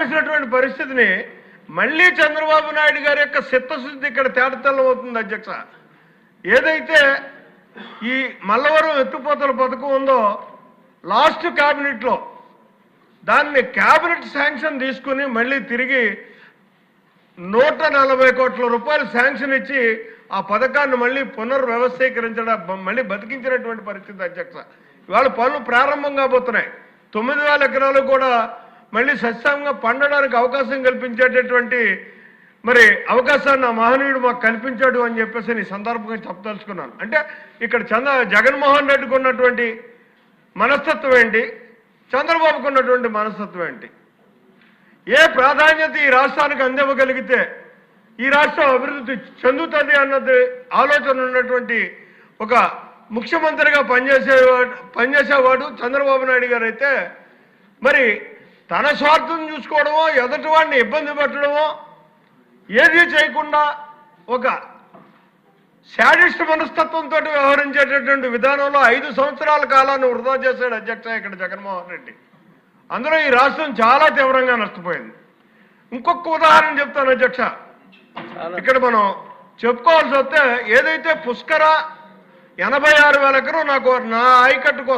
చేసినటువంటి పరిస్థితిని మళ్ళీ చంద్రబాబు నాయుడు గారి యొక్క చిత్తశుద్ధి ఇక్కడ తేటతెల్లం అవుతుంది అధ్యక్ష. ఏదైతే ఈ మల్లవరం ఎత్తిపోతల పథకం ఉందో లాస్ట్ క్యాబినెట్లో దాన్ని క్యాబినెట్ శాంక్షన్ తీసుకుని మళ్ళీ తిరిగి 140 కోట్ల రూపాయలు శాంక్షన్ ఇచ్చి ఆ పథకాన్ని మళ్ళీ పునర్వ్యవస్థీకరించడం మళ్ళీ బతికించినటువంటి పరిస్థితి అధ్యక్ష. ఇవాళ పనులు ప్రారంభం కాబోతున్నాయి. 9,000 ఎకరాలు కూడా మళ్ళీ సస్యంగా పండడానికి అవకాశం కల్పించేటటువంటి మరి అవకాశాన్ని ఆ మహనీయుడు మాకు కల్పించాడు అని చెప్పేసి ఈ సందర్భంగా చెప్పదలుచుకున్నాను. అంటే ఇక్కడ జగన్మోహన్ రెడ్డికి ఉన్నటువంటి మనస్తత్వం ఏంటి, చంద్రబాబుకు ఉన్నటువంటి మనస్తత్వం ఏంటి, ఏ ప్రాధాన్యత ఈ రాష్ట్రానికి అందివ్వగలిగితే ఈ రాష్ట్రం అభివృద్ధి చెందుతుంది అన్నది ఆలోచన ఉన్నటువంటి ఒక ముఖ్యమంత్రిగా పనిచేసేవాడు చంద్రబాబు నాయుడు గారు అయితే మరి తన స్వార్థం చూసుకోవడమో ఎదుటి వాడిని ఇబ్బంది పెట్టడమో ఏది చేయకుండా ఒక శాడిస్ట్ మనస్తత్వంతో వ్యవహరించేటటువంటి విధానంలో 5 సంవత్సరాల కాలాన్ని వృధా చేశాడు అధ్యక్ష ఇక్కడ జగన్మోహన్ రెడ్డి. అందులో ఈ రాష్ట్రం చాలా తీవ్రంగా నష్టపోయింది. ఇంకొక ఉదాహరణ చెప్తాను అధ్యక్ష. ఇక్కడ మనం చెప్పుకోవాల్సి వస్తే ఏదైతే పుష్కర 86,000 ఎకరం నాకు నా ఆయకట్టుకు